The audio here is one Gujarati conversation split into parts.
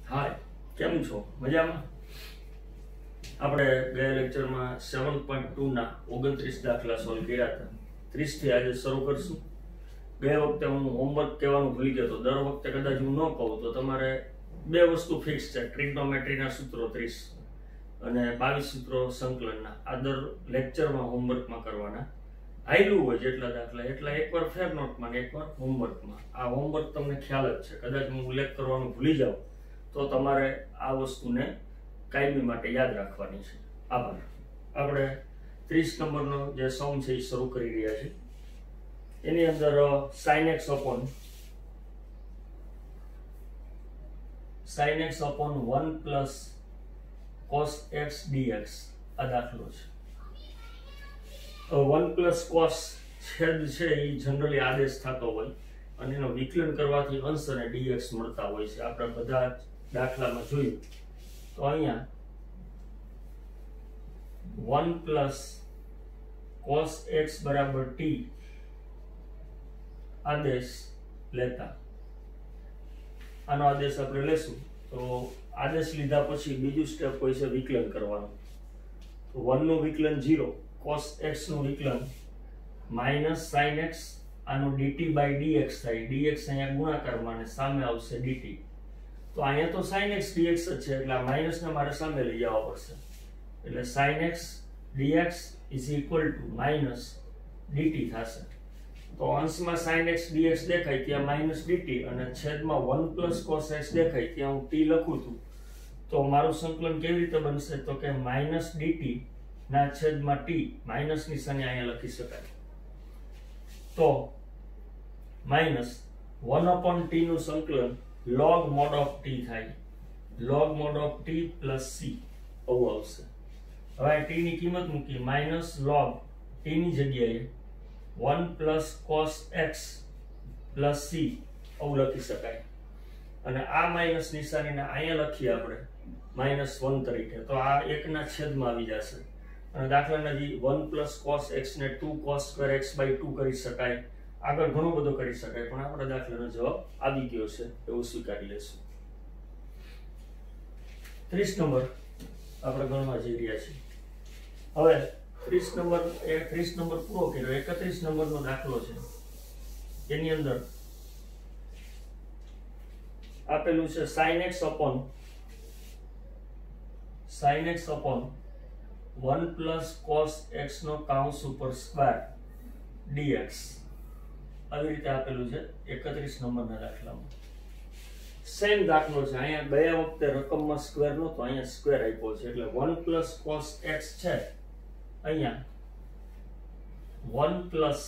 हाय केम छो मजामां આપણે ગયા લેક્ચરમાં 7.2 ના 29 દાખલા સોલ્વ કર્યા હતા 30 થી આજે શરૂ કરશું ગયા વખતે હું હોમવર્ક કહેવાનું ભૂલી ગયો તો દર વખતે કદાચ હું ન કહું તો તમારે બે વસ્તુ ફિક્સ છે ટ્રિગ્નોમેટ્રીના સૂત્રો 30 અને 22 સૂત્રો સંકલનના આ દર લેક્ચરમાં હોમવર્કમાં કરવાના આયલું હોય જેટલા દાખલા એટલા એકવાર ફેર નોટમાં ને એકવાર હોમવર્કમાં આ હોમવર્ક તમને ખ્યાલ જ છે કદાચ હું ઉલ્લેખ કરવાનું ભૂલી જાઉં તો તમારે આ વસ્તુને કાયમી માટે યાદ રાખવાની છે આભાર આપણે 30 નંબરનો જે સમ છે એ શરૂ કરી રહ્યા છીએ એની અંદર sin x upon 1 plus cos x dx આ દાખલો છે 1 plus cos છેદ છે એ જનરલી આદેશ થતો હોય અને એનો વિકલન કરવાથી અંશ અને dx મળતા હોય છે આપણે બધા દાખલામાં જોયું તો અહીંયા 1 plus cos x બરાબર t આદેશ લેતા આનો આદેશ આપણે લેશું તો આદેશ લીધા પછી બીજું સ્ટેપ હોય છે વિકલન કરવાનું તો 1 નું વિકલન 0 cos x નું વિકલન minus sin x આનો dt by dx થાય dx અહીંયા ગુણાકારમાં અને સામે આવશે dt તો અહીંયા તો sin x dx જ છે એટલે આ માઈનસ ને મારે સામે લઈ જવા પડશે એટલે sin x dx minus dt થશે તો અંશમાં sin x dx દેખાય ત્યાં minus dt અને છેદમાં 1 plus cos x દેખાય ત્યાં હું t લખું છું તો મારું સંકલન કેવી રીતે બનશે તો કે minus dt ના છેદમાં t માઈનસ નિશાની અહીંયા લખી શકાય તો minus 1 upon t નું સંકલન log mod of t થાય log mod of t plus c આવું આવશે હવે t ની કિંમત મૂકી minus log t ની જગ્યાએ 1 plus cos x plus c આવું લખી શકાય અને આ માઈનસ નિશાનીને અહીંયા લખીએ આપણે -1 તરીકે તો આ એકના છેદમાં આવી જશે અને દાખલાના જે 1 plus cos x ને 2 cos square x by 2 કરી શકાય આગળ ઘણો બધો કરી શકાય પણ આપણા દાખલાનો જવાબ આવી ગયો છે એવું સ્વીકારી લેશું 30 નંબર આપણે ગણવા જઈ રહ્યા છીએ હવે 30 નંબર પૂરો કર્યો 31 નંબરનો દાખલો છે એની અંદર આપેલું છે sin x upon 1 plus cos x નો કાઉન્સ ઉપર સ્ક્વેર dx આવી રીતે આપેલું છે 31 નંબરના દાખલામાં સેમ દાખલો છે અહીંયા ગયા વખતે રકમમાં સ્ક્વેર નહોતો અહીંયા સ્ક્વેર આપ્યો છે એટલે 1 plus cos x છે અહીંયા 1 plus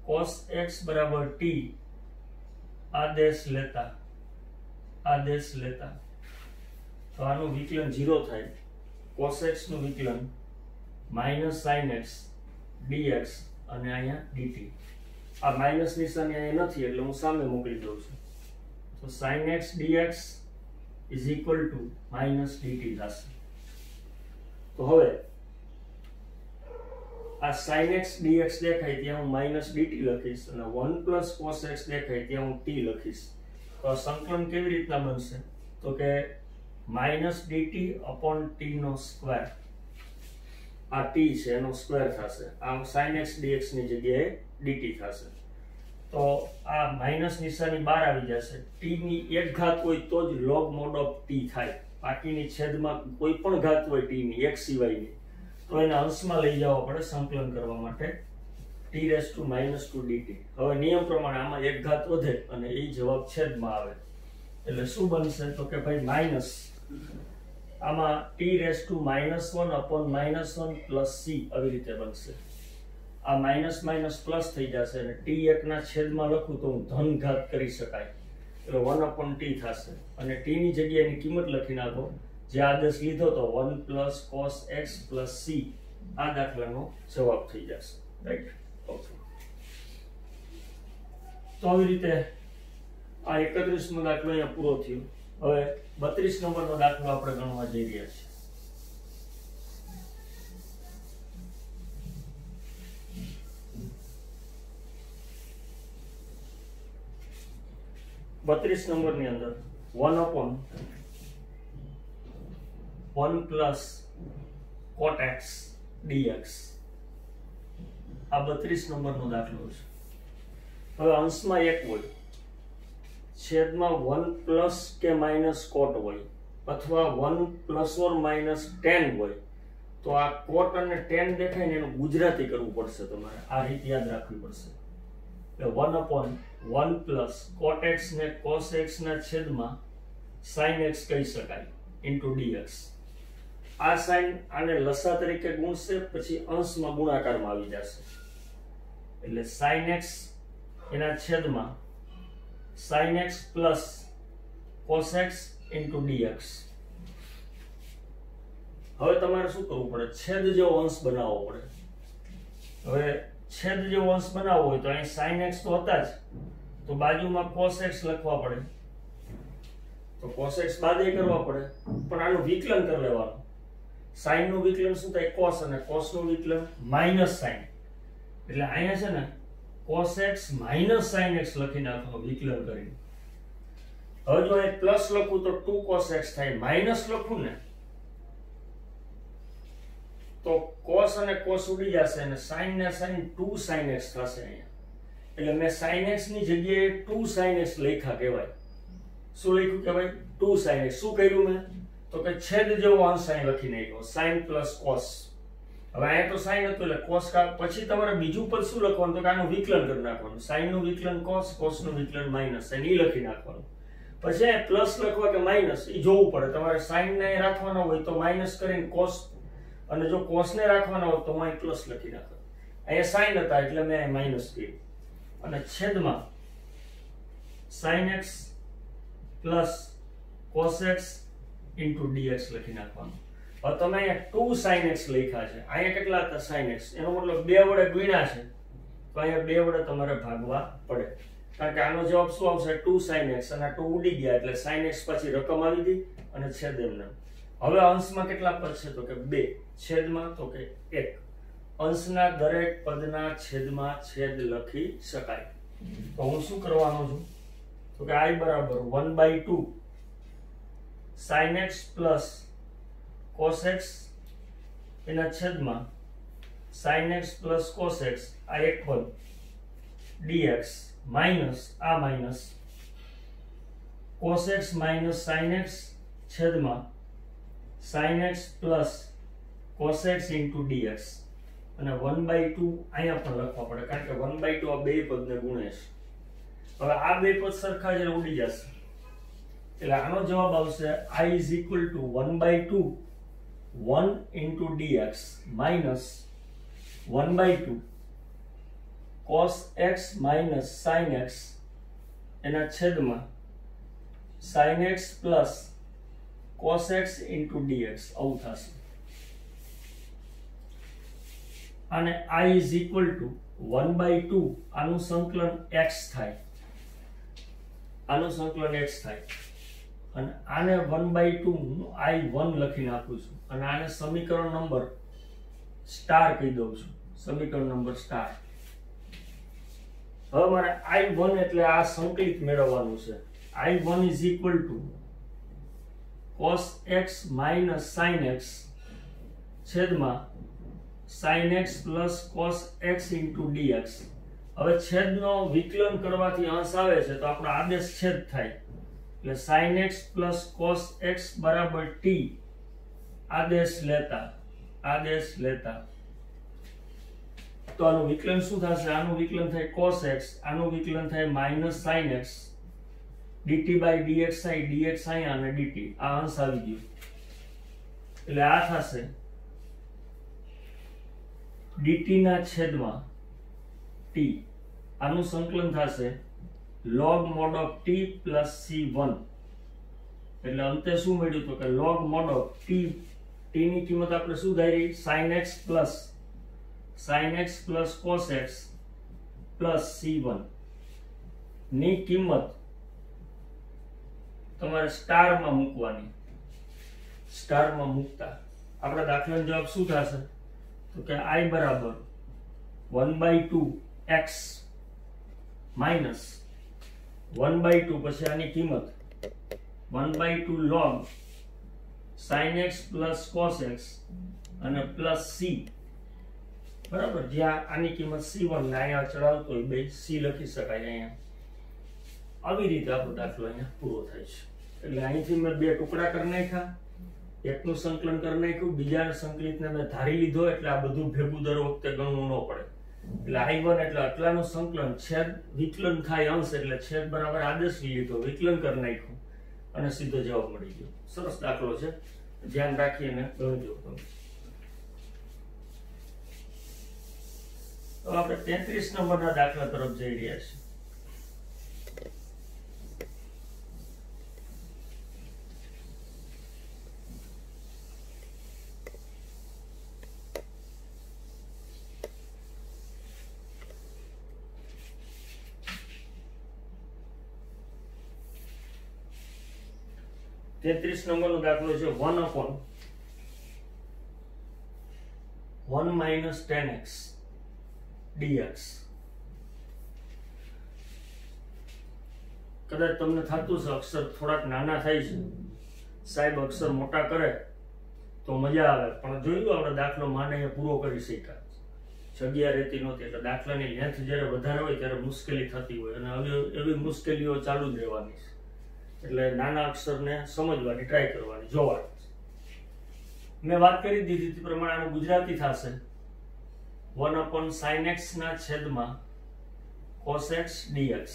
cos x બરાબર t આદેશ લેતા તો આનું વિકલન 0 થાય cos x નું વિકલન minus sin x dx અને અહીંયા dt આ માઈનસ નિશાની અહીંયા નથી એટલે હું સામે મોકલી દઉં છું તો sin x dx minus dt થશે તો હવે આ sin x dx દેખાય ત્યાં હું minus dt લખીશ અને 1 plus cos x દેખાય ત્યાં હું t લખીશ તો આ સંકલન કેવી રીતના બનશે તો કે minus dt upon t નો સ્ક્વેર આ t છે એનો સ્ક્વેર થશે આ sin x dx ની જગ્યાએ dt થશે તો આ માઈનસ નિશાની બહાર આવી જશે t ની એક ઘાત હોય તો જ log mod of t થાય બાકીની છેદમાં કોઈ પણ ઘાત હોય t ની એક સિવાયની તો એને અંશમાં લઈ જવા પડે સંકલન કરવા માટે t raised to -2 dt હવે નિયમ પ્રમાણે આમાં એક ઘાત વધે અને એ જવાબ છેદમાં આવે એટલે શું બનશે તો કે ભાઈ માઈનસ આમાં t raised to -1 upon -1 plus c આવી રીતે બનશે આ માઈનસ માઈનસ પ્લસ થઈ જશે અને t એકના છેદમાં લખું તો હું ધન ઘાત કરી શકાય એટલે 1 upon t થશે અને t ની જગ્યાએની કિંમત લખી નાખો જે આદેશ લીધો તો 1 plus cos x plus c આ દાખલાનો જવાબ થઈ જશે રાઈટ ઓકે તો આવી રીતે આ 31મો દાખલો અહીંયા પૂરો થયો હવે 32 નંબરનો દાખલો આપણે ગણવા જઈ રહ્યા છીએ 32 નંબરની અંદર 1 upon 1 plus cot x dx. આ 32 નંબરનો દાખલો છે. હવે અંશમાં 1 હોય, છેદમાં 1 પ્લસ કે માઇનસ કોટ હોય, અથવા 1 પ્લસ ઓર માઇનસ ટેન હોય, તો આ કોટ અને ટેન દેખાય ને એનું ગુજરાતી કરવું પડશે. તમારે આ રીત યાદ રાખવી પડશે. એટલે 1 upon 1 પ્લસ કોટ એક્સ ને કોસ એક્સ ના છેદમાં સાઇન એક્સ કહી શકાય ઇન્ટુ ડીએક્સ. આ સાઇન આને લસા તરીકે ગુણશે, પછી અંશમાં ગુણાકારમાં આવી જશે. એટલે સાઇન એક્સ એના છેદમાં sine x plus cos x into dx. હવે તમારે શું કરવું પડે? છેદ જેવો અંશ બનાવવો પડે. હવે છેદ જેવો અંશ બનાવવો હોય તો અહીં સાઇન એક્સ તો હતા જ, તો બાજુમાં કોસ એક્સ લખવા પડે. તો કોસ એક્સ બાદ એ કરવા પડે, પણ આનું વિકલન કરી લેવાનું. સાઇન નું વિકલન શું થાય? કોસ, અને કોસ નું વિકલન માઇનસ સાઇન. એટલે અહીંયા છે ને cos x minus sine x લખી નાખો વિકલન કરીને. હવે જો અહીં પ્લસ લખું તો 2 cos x થાય, માઇનસ લખું ને તો cos અને cos ઉડી જશે અને sin ને sin 2 sin x થશે અહીંયા. એટલે મેં sin x ની જગ્યાએ 2 sin x લખ્યા કહેવાય. શું લખ્યું કહેવાય? 2 sin x. શું કર્યું મેં? તો કે છેદ જેવો અંશ અહીં લખી નાખ્યો, sin plus cos. હવે અહીંયા તો sin હતું એટલે cos કા, પછી તમારે બીજું પદ શું લખવાનું? તો કે આનું વિકલન કરી નાખવાનું. sin નું વિકલન cos, cos નું વિકલન માઇનસ, અને એ લખી નાખવાનું. પછી પ્લસ લખવા કે માઇનસ એ જોવું પડે. તમારે sin ને રાખવાનો હોય તો માઇનસ કરીને cos, અને જો cos ને રાખવાનો હોય તો અહીં પ્લસ લખી નાખો. અહીંયા sin હતા એટલે મેં માઇનસ કર્યું, અને છેદમાં sin x plus cos x into dx લખી નાખવાનું. હવે તમે અહીંયા 2 sin x લખ્યા છે, અહીંયા કેટલા હતા sin x? એનો મતલબ 2 વડે ગુણ્યા છે, તો અહીંયા 2 વડે તમારે ભાગવા પડે. કારણ કે આનો જવાબ શું આવશે? 2 sin x, અને 2 ઉડી ગયા એટલે sin x પછી રકમ આવી ગઈ અને છેદ એમને. હવે અંશમાં કેટલા પદ છે? તો કે 2. છેદમાં તો કે 1. અંશના દરેક પદના છેદમાં છેદ લખી શકાય. તો હું શું કરવાનો છું? તો કે I બરાબર 1/2 sin x plus cos x એના છેદમાં sin x plus cos x, આ એક પદ dx માઇનસ આ minus cos x minus sin x છેદમાં sin x plus cos x into dx, અને 1/2 અહીંયા પણ લખવા પડે કારણ કે 1/2 આ બે પદને ગુણે છે. હવે આ બે પદ સરખા જ ઉડી જશે એટલે આનો જવાબ આવશે I is equal to 1/2 1 into dx minus 1/2 cos x minus sin x એના છેદમાં sin x plus cos x into dx આવું થશે. અને I is equal to 1/2 આનું સંકલન x થાય, આનું સંકલન x થાય, અને આને 1/2 હું I1 લખી નાખું છું, અને આને સમીકરણ નંબર સ્ટાર કહી દઉં છું, સમીકરણ નંબર સ્ટાર. હવે મારે I1 એટલે આ સંકલિત મેળવવાનું છે. I1 is equal to cos x minus sin x છેદમાં sin x plus cos x into dx. હવે છેદનો વિકલન કરવાથી અંશ આવે છે તો આપણો આદેશ છેદ થાય એટલે sin x plus cos x બરાબર t. આદેશ લેતા તો આનું વિકલન શું થશે? આનું વિકલન થાય cos x, આનું વિકલન થાય minus sin x, dt by dx થાય, dx અહીંયા અને dt આ અંશ આવી ગયો એટલે આ થશે dt ના છેદમાં t. આનું સંકલન થશે log mod of t plus c1 એટલે અંતે શું મળ્યું? તો કે log mod of t, t ની કિંમત આપણે શું ધારી? sin x plus cos x plus c1 ની કિંમત તમારે સ્ટારમાં મૂકવાની. સ્ટારમાં મૂકતા આપણા દાખલાનો જવાબ શું થશે? તો કે I બરાબર 1/2 x minus 1/2 પછી આની કિંમત 1/2 log sin x plus cos x અને પ્લસ c, બરાબર, જ્યાં આની કિંમત c1 ને અહીંયા ચડાવતો હોય બે c લખી શકાય અહીંયા. આવી રીતે આપણો દાખલો અહીંયા પૂરો થાય છે. એટલે અહીંથી મેં બે ટુકડા કરી નાખ્યા, એકનું સંકલન કરી નાખ્યું, બીજા સંકલિતને મેં ધારી લીધો, એટલે આ બધું ભેગું દર વખતે ગણવું ન પડે. એટલે I1 એટલે આટલાનું સંકલન છેદ વિકલન થાય અંશ એટલે છેદ બરાબર આદેશ લીધો, વિકલન કરી નાખ્યું અને સીધો જવાબ મળી ગયો. સરસ દાખલો છે, ધ્યાન રાખીને ગણજો તમે. તો આપણે 33 નંબરના દાખલા તરફ જઈ રહ્યા છીએ. નંબરનો દાખલો છે 1/1 minus 10x dx. કદાચ તમને થતું છે અક્ષર થોડાક નાના થાય છે, સાહેબ અક્ષર મોટા કરે તો મજા આવે, પણ જોયું આપણે દાખલો માને પૂરો કરી શક્યા. જગ્યા રહેતી નહોતી, એટલે દાખલાની લેન્થ જ્યારે વધારે હોય ત્યારે મુશ્કેલી થતી હોય, અને હવે એવી મુશ્કેલીઓ ચાલુ જ રહેવાની છે. એટલે નાના અક્ષરને સમજવાની ટ્રાય કરવાની, જોવાની. મેં વાત કરી દીધી તે પ્રમાણે આનું ગુજરાતી થશે 1/sin x ના છેદમાં cos x dx.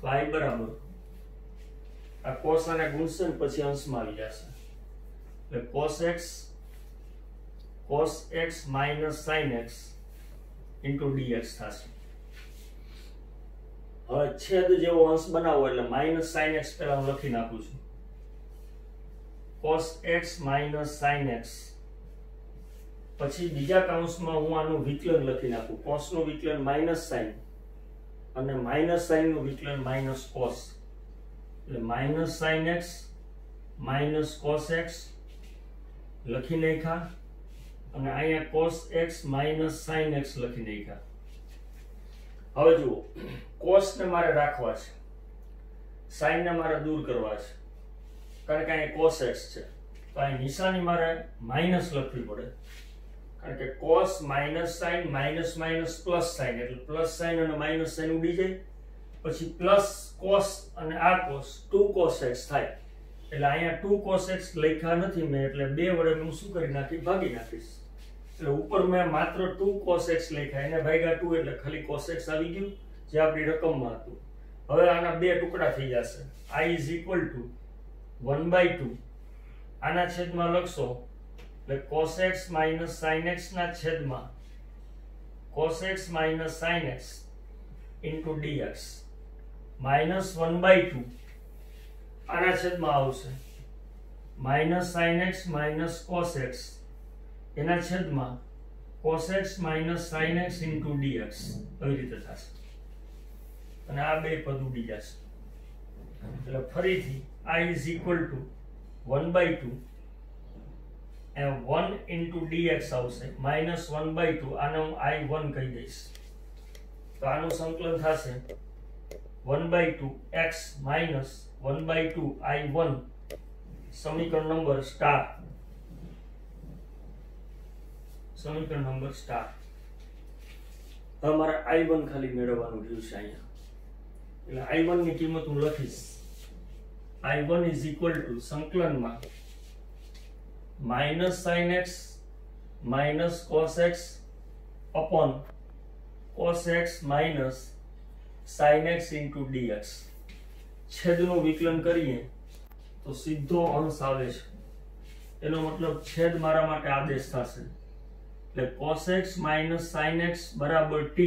તો I બરાબર આ cos અને ગુણશે પછી અંશમાં આવી જશે, એટલે cos x minus sin x into dx થશે. હવે છેદ જેવો અંશ બનાવો એટલે માઇનસ sin x પહેલા હું લખી નાખું છું. cos x minus sin x, પછી બીજા કૌંસમાં હું આનું વિકલન લખી નાખું. cos નું વિકલન માઇનસ sin અને માઇનસ sin નું વિકલન માઇનસ cos, એટલે minus sin x minus cos x લખી નાખ્યા, અને અહીંયા cos x minus sin x લખી નાખ્યા. હવે જુઓ, cos ને મારે રાખવા છે, sin ને મારે દૂર કરવા છે, કારણ કે અહીંયા cos x છે, તો અહીં નિશાની મારે માઇનસ લખવી પડે, કારણ કે cos minus sin minus minus plus sin, એટલે પ્લસ sin અને માઇનસ sin ઉડી જાય, પછી પ્લસ cos અને આ cos 2 cos x થાય. એટલે અહીંયા 2 cos x લખ્યા નથી મેં, એટલે 2 વડે હું શું કરી નાખીશ, ભાગી નાખીશ. એટલે ઉપર મેં માત્ર 2 cos x લખ્યા, એને ભાગ્યા 2 એટલે ખાલી cos x આવી ગયું જે આપણી રકમમાં હતું. હવે આના બે ટુકડા થઈ જશે. I is equal to 1/2 આના છેદમાં લખશો એટલે cos x minus sin x ના છેદમાં cos x minus sin x into dx minus 1/2 આના છેદમાં આવશે minus sin x minus cos x એના છેદમાં cos x minus sin x into dx. આવી રીતે થશે, અને આ બે પદ ઉડી જશે. એટલે ફરીથી I is equal to 1/2 and 1 into dx આવશે minus 1/2, આને હું I1 કહી દઈશ. તો આનું સંકલન થશે 1/2 x minus 1/2 I1, સમીકરણ નંબર સ્ટાર. સમીકરણ નંબર સ્ટાર. હવે મારે I1 ખાલી મેળવવાનું રહ્યું છે અહીંયા, એટલે I1 ની કિંમત હું લખીશ. I1 is equal to સંકલનમાં minus sin x minus cos x upon cos x minus sin x into dx. છેદનું વિકલન કરીએ તો સીધો અંશ આવે છે, એનો મતલબ છેદ મારા માટે આદેશ થશે. એટલે cos x minus sin x બરાબર t,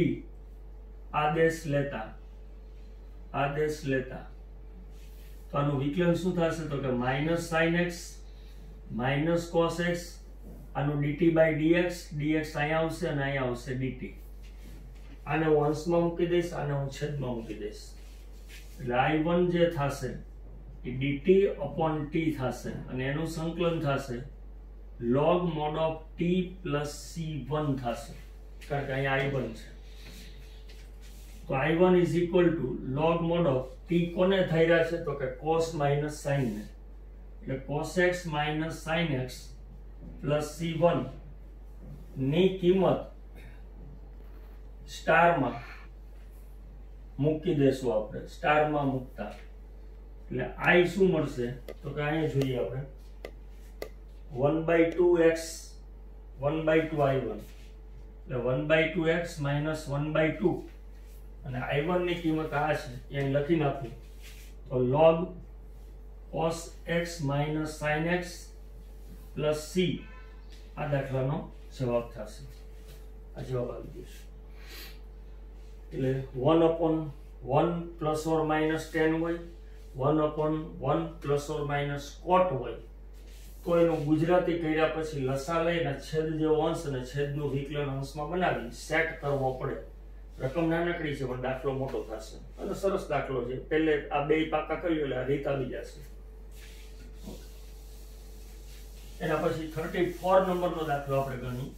આદેશ લેતા તો આનું વિકલન શું થશે, તો કે minus sin x minus cos x, આનું dt by dx, dx અહીંયા આવશે અને અહીંયા આવશે dt. આને હું અંશમાં મૂકી દઈશ, આને હું છેદમાં મૂકી દઈશ. એટલે I1 જે થશે એ dt upon t થશે, અને એનું સંકલન થશે log mod of t plus c1 થશે, કારણ કે અહીંયા I1 છે. તો I1 is equal to log mod of t કોને થઈ રહ્યા છે તો કે cos માઇનસ sin ને, એટલે cos x minus sin x plus c1 ની કિંમત સ્ટારમાં મૂકી દેશું આપણે, સ્ટારમાં મૂકતા એટલે i શું મળશે તો કે અહીંયા જોઈએ આપણે 1/2x 1/2 i1 એટલે 1/2x minus 1/2 અને i1 ની કિંમત આ છે એ લખી નાખું તો log cos x minus sin x plus c આ દાખલાનો જવાબ થશે. આ જવાબ આવી જશે એટલે 1/1 plus or minus tan હોય, 1/1 plus or minus cot હોય તો એનું ગુજરાતી કર્યા પછી લસા લઈને છેદ જેવો અંશ અને છેદનું વિકલન અંશમાં બનાવી સેટ કરવો પડે. રકમ નાનકડી છે પણ દાખલો મોટો થશે અને સરસ દાખલો છે. પહેલે આ બે પાકા કર્યું એટલે આ રીત આવી જશે. એના પછી 34 નંબરનો દાખલો આપણે ગણી.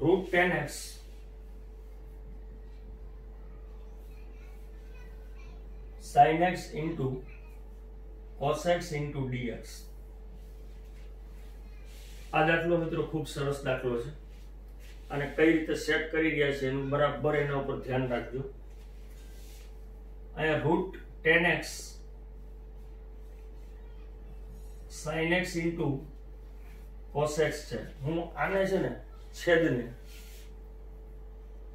root 10x sin x into cos x into dx. આ દાખલો મિત્રો ખૂબ સરસ દાખલો છે અને કઈ રીતે સેટ કરી રહ્યા છે એનું બરાબર એના ઉપર ધ્યાન રાખજો. અહીંયા root 10x sin x into cos x છે. હું આને છે ને છેદને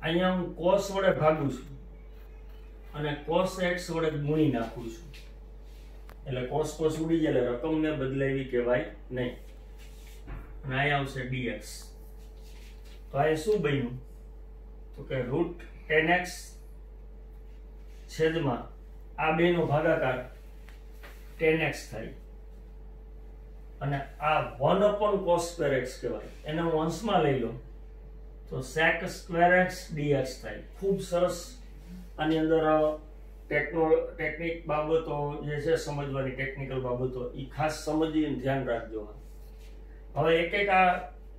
અહીંયા હું cos વડે ભાગું છું અને cos x વડે ગુણી નાખું છું એટલે cos cos ઉડી જાય એટલે રકમને બદલાવી કહેવાય નહીં અને અહીંયા આવશે dx. તો આ શું બન્યું તો કે root 10x છેદમાં આ બેનો ભાગાકાર 10x થાય અને આ 1/cos square x કહેવાય. એને હું અંશમાં લઈ લો તો sec square x dx થાય. ખૂબ સરસ. આની અંદર ટેકનિક બાબતો જે છે સમજવાની, ટેકનિકલ બાબતો એ ખાસ સમજીને ધ્યાન રાખજો. હવે એક એક આ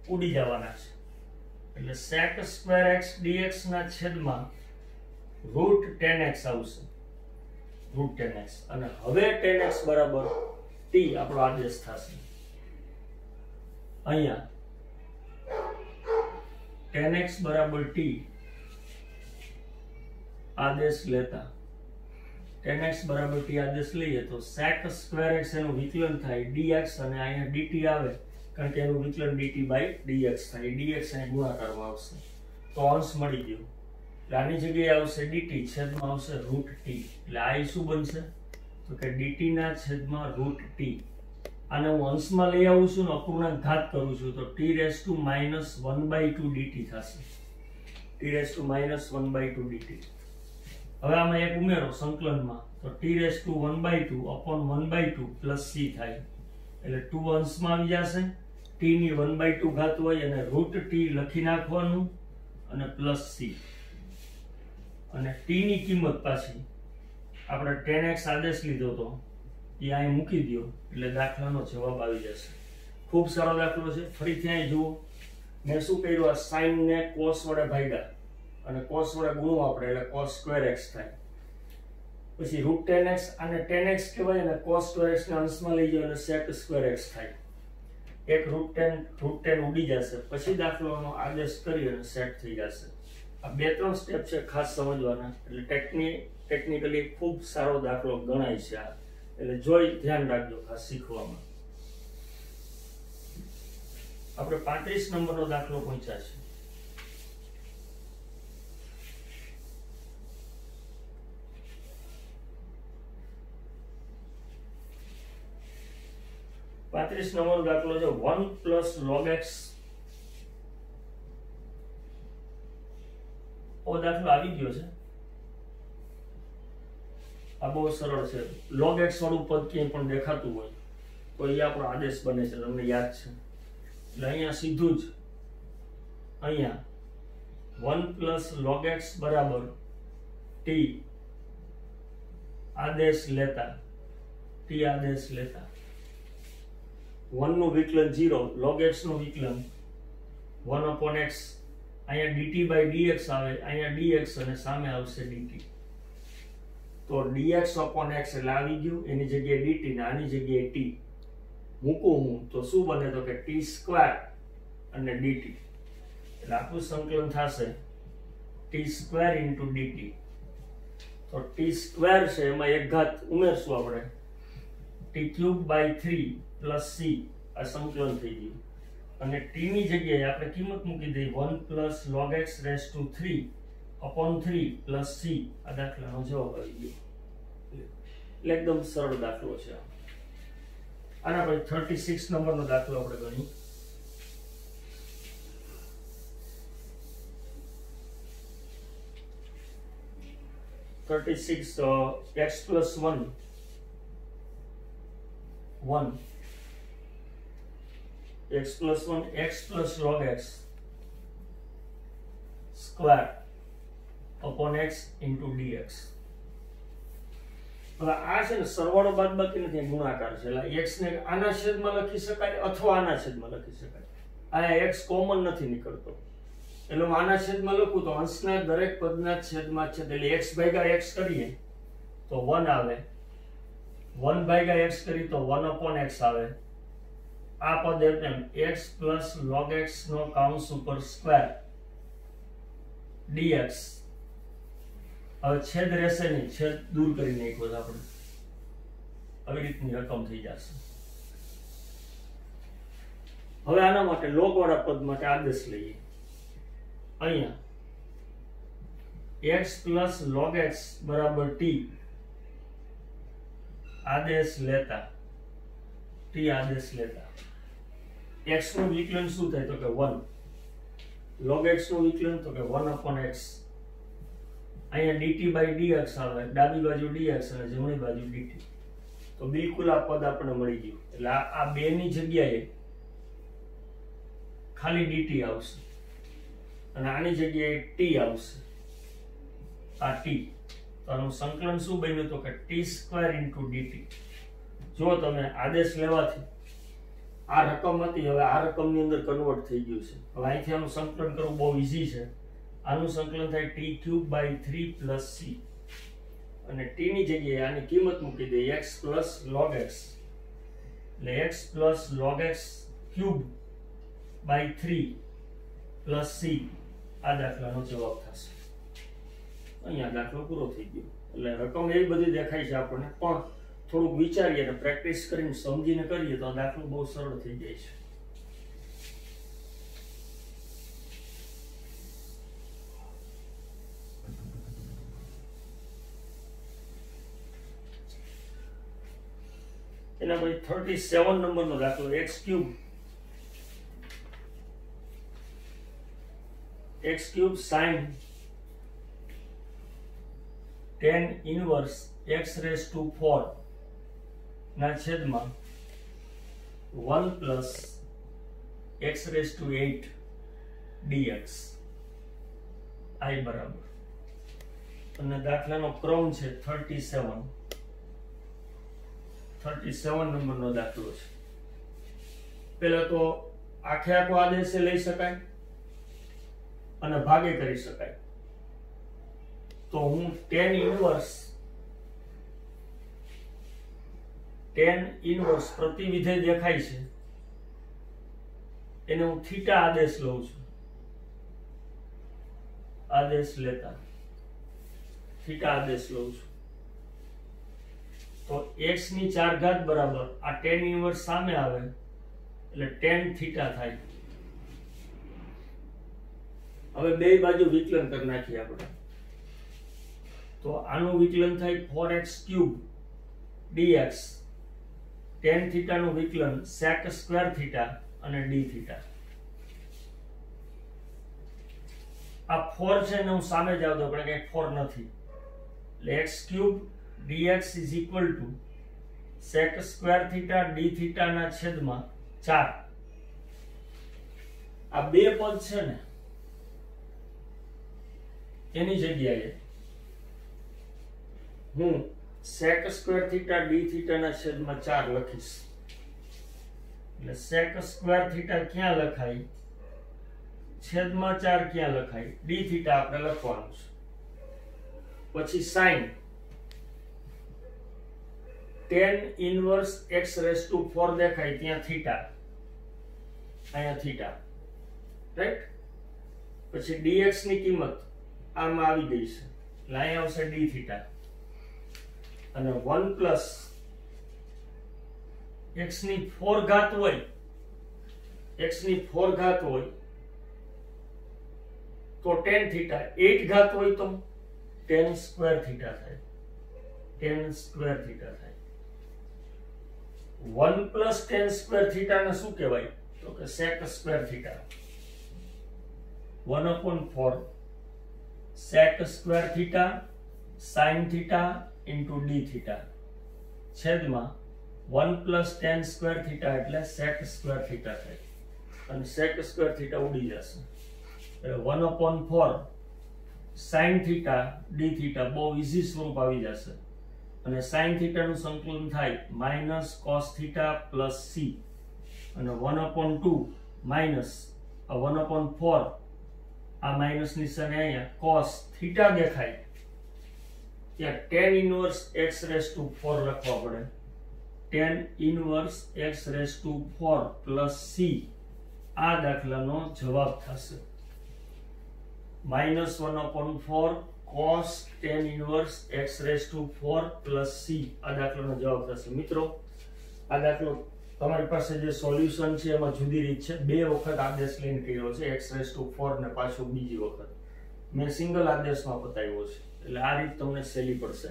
ઉડી જવાના છે એટલે sec square x dx ના છેદમાં root 10x આવશે, root 10x. અને હવે 10x બરાબર t આપણો આદેશ થશે. અહીંયા 10x બરાબર t આદેશ લેતા 10x બરાબર t આદેશ લઈએ તો sec square x એનું વિકલન થાય dx અને અહીંયા dt આવે કારણ કે એનું વિકલન dt by dx થાય. dx અહીં ગુણાકારમાં આવશે તો અંશ મળી ગયો એટલે આની જગ્યાએ આવશે dt છેદમાં આવશે root t. એટલે આ શું બનશે તો કે dt ના છેદમાં root t. આને હું અંશમાં લઈ આવું છું ને અપૂર્ણાંક ઘાત કરું છું તો t raised to minus 1/2 dt થશે. t raised to minus 1/2 dt. હવે આમાં એક ઉમેરો સંકલનમાં તો t raised to 1/2 upon 1/2 plus c થાય એટલે 2 અંશમાં આવી જશે. t ની 1/2 ઘાત હોય અને root t લખી નાખવાનું અને plus c અને t ની કિંમત પાછી આપણે 10x આદેશ લીધો તો એ અહીં મૂકી દો એટલે દાખલાનો જવાબ આવી જશે. ખૂબ સારો દાખલો છે. ફરીથી અહીં જુઓ મેં શું કર્યું, આ sin ને cos વડે ભાગ્યા અને cos વડે ગુણો આપણે એટલે cos square x થાય. પછી root 10x અને 10x કહેવાય અને cos square x ને અંશમાં લઈ જાવ એટલે sec square x થાય. એક root 10 ઉડી જશે પછી દાખલાનો આદેશ કરી અને સેટ થઈ જશે. આ બે ત્રણ સ્ટેપ છે ખાસ સમજવાના એટલે ટેકનિકલી ખૂબ સારો દાખલો ગણાય છે આ. એટલે જોઈ ધ્યાન રાખજો ખાસ શીખવામાં. આપણે 35 નંબરનો દાખલો પહોંચ્યા છે. નંબરનો દાખલો છે 1 plus log x. ઓ દાખલો આવી ગયો છે. આ બહુ સરળ છે. log x વાળું પદ ક્યાંય પણ દેખાતું હોય તો એ આપણો આદેશ બને છે, તમને યાદ છે. એટલે અહીંયા સીધું જ અહીંયા 1 plus log x બરાબર t આદેશ લેતા t આદેશ લેતા 1 નું વિકલન 0 log x નું વિકલન 1/x અહીંયા dt by dx આવે અહીંયા dx અને સામે આવશે dt તો dx upon x એટલે આવી ગયું એની જગ્યાએ dt ને આની જગ્યાએ t મૂકું હું તો શું બને તો કે t સ્ક્વેર અને dt એટલે આખું સંકલન થશે t સ્ક્વેર into dt તો t સ્ક્વેર છે એમાં એક ઘાત ઉમેરશું આપણે t cube by 3 plus c આ સંકલન થઈ ગયું અને t ની જગ્યાએ આપણે કિંમત મૂકી દઈએ 1 plus log x raised to 3 upon 3 plus c આ દાખલાનો જવાબ આવી ગયો એટલે એકદમ સરળ દાખલો છે આના પછી 36 નંબરનો દાખલો આપણે ગણીએ 36 x plus 1 x plus 1 x plus log x square upon x into dx હવે આ છે ને સરવાળો બાદબાકી નથી ગુણાકાર છે એટલે x ને આના છેદમાં લખી શકાય અથવા આના છેદમાં લખી શકાય આ x કોમન નથી નીકળતો એટલે હું આના છેદમાં લખું તો અંશના દરેક પદના છેદમાં છેદ એટલે x ભાગ્યા x કરીએ તો 1 આવે 1 ભાગ્યા x કરી તો 1 upon x આવે આ પદ એટલે x plus log x નો કાઉન્સ ઉપર સ્ક્વેર dx હવે છેદ રહેશે નહીં છેદ દૂર કરી નાખ્યો આપણે આવી રીતની રકમ થઈ જશે હવે આના માટે log વાળા પદ માટે આદેશ લઈએ અહીંયા x plus log x બરાબર t આદેશ લેતા t આદેશ લેતા x નું વિકલન શું થાય તો કે 1 log x નું વિકલન તો કે 1 upon x અહીંયા dt by dx આવે ડાબી બાજુ dx અને જમણી બાજુ dt તો બિલકુલ આ પદ આપણને મળી ગયું એટલે આ બે ની જગ્યાએ ખાલી dt આવશે અને આની જગ્યાએ t આવશે આ t તો આનું સંકલન શું બન્યું તો કે t સ્ક્વેર into dt જો તમે આદેશ લેવાથી આ રકમ હતી હવે આ રકમની અંદર કન્વર્ટ થઈ ગયું છે હવે અહીંથી આનું સંકલન કરવું બહુ ઈઝી છે આનું સંકલન થાય t cube by 3 plus c અને t ની જગ્યાએ આની કિંમત મૂકી દે x plus log x એટલે x plus log x cube by 3 plus c આ દાખલાનો જવાબ થશે અહીંયા દાખલો પૂરો થઈ ગયો એટલે રકમ એવી બધી દેખાય છે આપણને પણ થોડુંક વિચારીએ અને પ્રેક્ટિસ કરીને સમજીને કરીએ તો આ દાખલો બહુ સરળ થઈ જાય છે એના પછી 37 નંબરનો દાખલો x cube sin tan inverse x raised to 4 ના છેદમાં 1 plus x raised to 8 dx i બરાબર અને દાખલાનો ક્રમ છે 37 નંબરનો દાખલો છે પહેલા તો આખે આખો આદેશ લઈ શકાય અને ભાગે કરી શકાય તો હું tan ઇન્વર્સ પ્રતિ વિધેય દેખાય છે એને હું થીટા આદેશ લઉં છું આદેશ લેતા થીટા આદેશ લઉં છું તો x ની 4 ઘાત બરાબર આ tan ઇન્વર્સ સામે આવે એટલે tan થીટા થાય હવે બે બાજુ વિકલન કરી નાખીએ આપણે તો આનું વિકલન થાય 4x cube dx tan theta નું વિકલન sec સ્ક્વેર થીટા અને d થીટા આ 4 છે ને હું સામે જ આવતો પણ કઈ 4 નથી એટલે x cube dx is equal to sec square theta d theta ના છેદમાં 4 આ બે પદ છે ને એની જગ્યાએ હું sec square theta d theta ના છેદમાં 4 લખીશ. એટલે sec સ્ક્વેર થીટા ક્યાં લખાય, છેદમાં 4 ક્યાં લખાય, d થીટા આપણે લખવાનું છે. પછી sin tan inverse x raise to 4 દેખાય ત્યાં થીટા, અહીંયા થીટા, રાઈટ. પછી dx ની કિંમત આમાં આવી ગઈ છે એટલે અહીંયા આવશે d થીટા, અને 1 પ્લસ x ની 4 ઘાત હોય, x ની 4 ઘાત હોય તો tan થીટા, 8 ઘાત હોય તો tan સ્ક્વેર થીટા થાય, tan સ્ક્વેર થીટા થાય. 1 પ્લસ tan સ્ક્વેર થીટા ને શું કહેવાય, તો કે sec square theta. 1/4 sec square theta sin theta into d theta છેદમાં 1 પ્લસ tan સ્ક્વેર થીટા એટલે sec સ્ક્વેર થીટા થાય, અને sec સ્ક્વેર થીટા ઉડી જશે એટલે 1/4 sin થીટા d થીટા બહુ ઈઝી સ્વરૂપ આવી જશે, અને sin થીટા નું સંકલન થાય minus cos theta plus c, અને 1/2 માઇનસ 1/4 આ માઇનસ નિશાને અહીંયા cos થીટા દેખાય ત્યાં tan inverse x raise to 4 લખવા પડે, tan inverse x raise to 4 plus c આ દાખલાનો જવાબ થશે. Minus 1/4 cos tan inverse x raise to 4 plus c આ દાખલાનો જવાબ થશે. મિત્રો આ દાખલો તમારી પાસે જે સોલ્યુશન છે એમાં જુદી રીત છે, બે વખત આદેશ લઈને કર્યો છે, x રેઝ ટુ 4 ને પાછો બીજી વખત મેં સિંગલ આદેશમાં બતાવ્યો છે, એટલે આ રીત તમને સહેલી પડશે.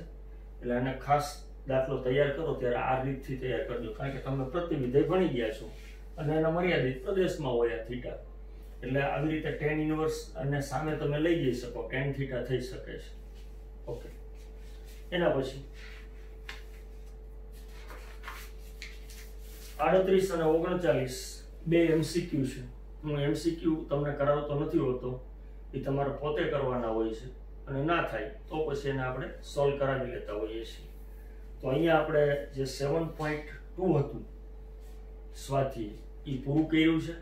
એટલે આને ખાસ દાખલો તૈયાર કરો ત્યારે આ રીતથી તૈયાર કરજો, કારણ કે તમે પ્રતિવિધેય ભણી ગયા છો અને એના મર્યાદિત પ્રદેશમાં હોય આ થીટા, એટલે આવી રીતે tan ઇન્વર્સ અને સામે તમે લઈ જઈ શકો, tan થીટા થઈ શકે છે. ઓકે, એના પછી 38 અને 39 બે MCQ છે. હું MCQ તમને કરાવતો નથી હોતો, એ તમારે પોતે કરવાના હોય છે, અને ના થાય તો પછી એને આપણે સોલ્વ કરાવી લેતા હોઈએ છીએ. તો અહીંયા આપણે જે 7.2 હતું સ્વાધ્યાય એ પૂરું કર્યું છે.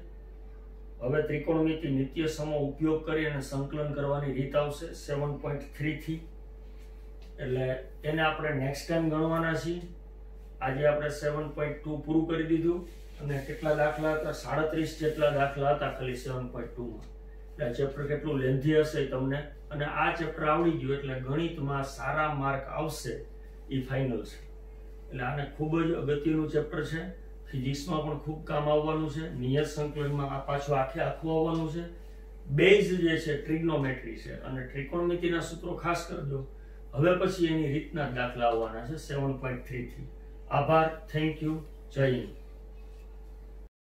હવે ત્રિકોણમિતિ નિત્ય સમ ઉપયોગ કરી અને સંકલન કરવાની રીત આવશે 7.3 થી, એટલે એને આપણે નેક્સ્ટ ટાઈમ ગણવાના છીએ. આજે આપણે 7.2 પૂરું કરી દીધું, અને કેટલા દાખલા હતા, 37 જેટલા દાખલા હતા ખાલી 7.2 માં. એટલે ચેપ્ટર કેટલું લેન્ધી હશે તમને, અને આ ચેપ્ટર આવડી ગયું એટલે ગણિતમાં સારા માર્ક આવશે એ ફાઇનલ છે. એટલે આને ખૂબ જ અગત્યનું ચેપ્ટર છે. ફિઝિક્સમાં પણ ખૂબ કામ આવવાનું છે, નિયત સંકલનમાં આ પાછું આખું આવવાનું છે. બેઝ જે છે ટ્રિગ્નોમેટ્રી છે, અને ત્રિકોણમિતિના સૂત્રો ખાસ કરજો. હવે પછી એની રીતના દાખલા આવવાના છે 7.3 થી. આભાર, થેન્ક યુ, જય હિન્દ.